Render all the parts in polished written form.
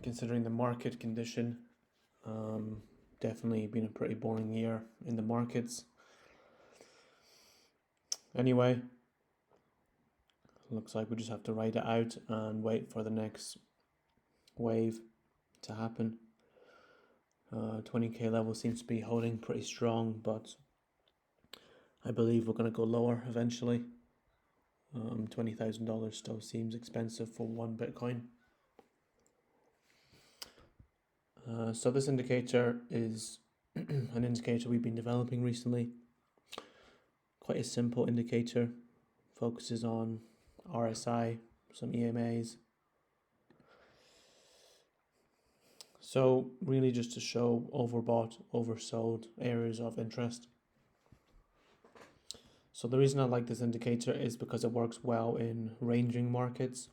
considering the market condition. Definitely been a pretty boring year in the markets. Anyway, looks like we just have to ride it out and wait for the next wave to happen. 20k level seems to be holding pretty strong, but I believe we're going to go lower eventually. $20,000 still seems expensive for one Bitcoin. So this indicator is an indicator we've been developing recently. Quite a simple indicator, focuses on RSI, some EMAs. So really just to show overbought, oversold areas of interest. So the reason I like this indicator is because it works well in ranging markets.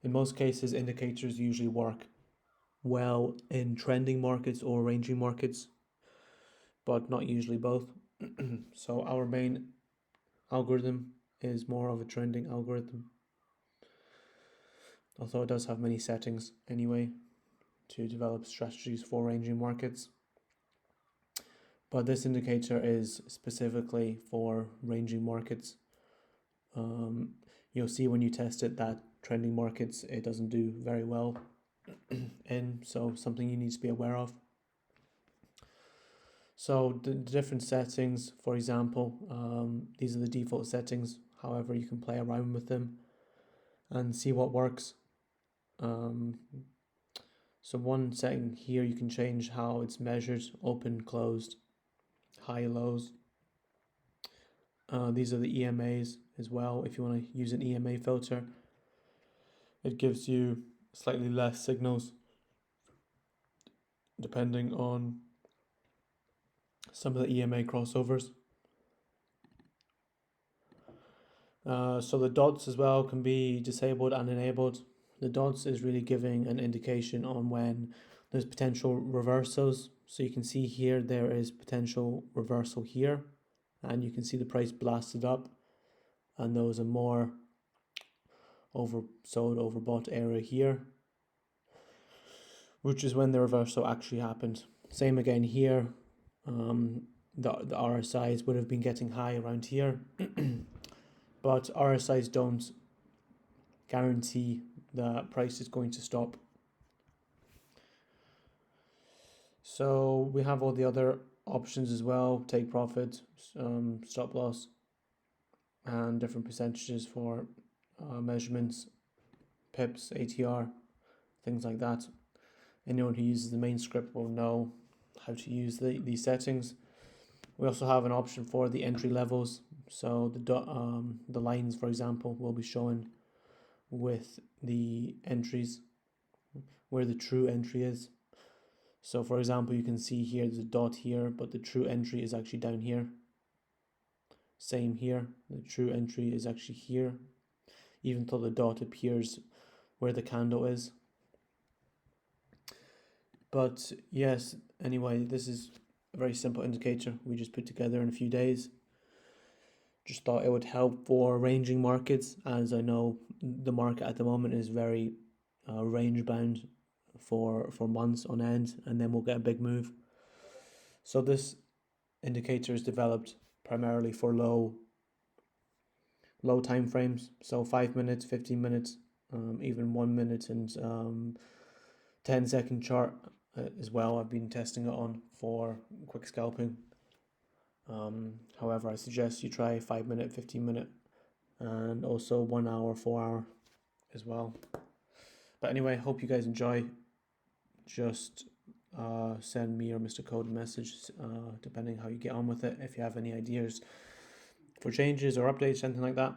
In most cases, indicators usually work well in trending markets or ranging markets, but not usually both. So our main algorithm is more of a trending algorithm, although it does have many settings anyway to develop strategies for ranging markets. But this indicator is specifically for ranging markets. You'll see when you test it that trending markets it doesn't do very well in, so something you need to be aware of. So the different settings, for example, these are the default settings. However, you can play around with them and see what works. So one setting here, you can change how it's measured, open, closed, high, lows. These are the EMAs as well. If you want to use an EMA filter, it gives you slightly less signals depending on some of the EMA crossovers. So the dots as well can be disabled and enabled. The dots is really giving an indication on when there's potential reversals. So you can see here there is potential reversal here, and you can see the price blasted up, and there was a more oversold, overbought area here, which is when the reversal actually happened. Same again here. The RSIs would have been getting high around here, but RSIs don't guarantee that price is going to stop. So we have all the other options as well: take profit, stop loss, and different percentages for measurements, pips, ATR, things like that. Anyone who uses the main script will know how to use these settings. We also have an option for the entry levels. So the lines, for example, will be shown with the entries where the true entry is. So for example, you can see here there's a dot here, but the true entry is actually down here. Same here, the true entry is actually here, even though the dot appears where the candle is. But yes, anyway, this is a very simple indicator we just put together in a few days. Just thought it would help for ranging markets, as I know the market at the moment is very range bound for months on end, and then we'll get a big move. So this indicator is developed primarily for low time frames, so 5 minutes, 15 minutes, even 1 minute and 10-second chart as well. I've been testing it on for quick scalping. However, I suggest you try 5 minute, 15 minute, and also 1 hour, 4 hour as well. But anyway, hope you guys enjoy. Just send me or Mr. Code a message, depending how you get on with it. If you have any ideas for changes or updates, anything like that,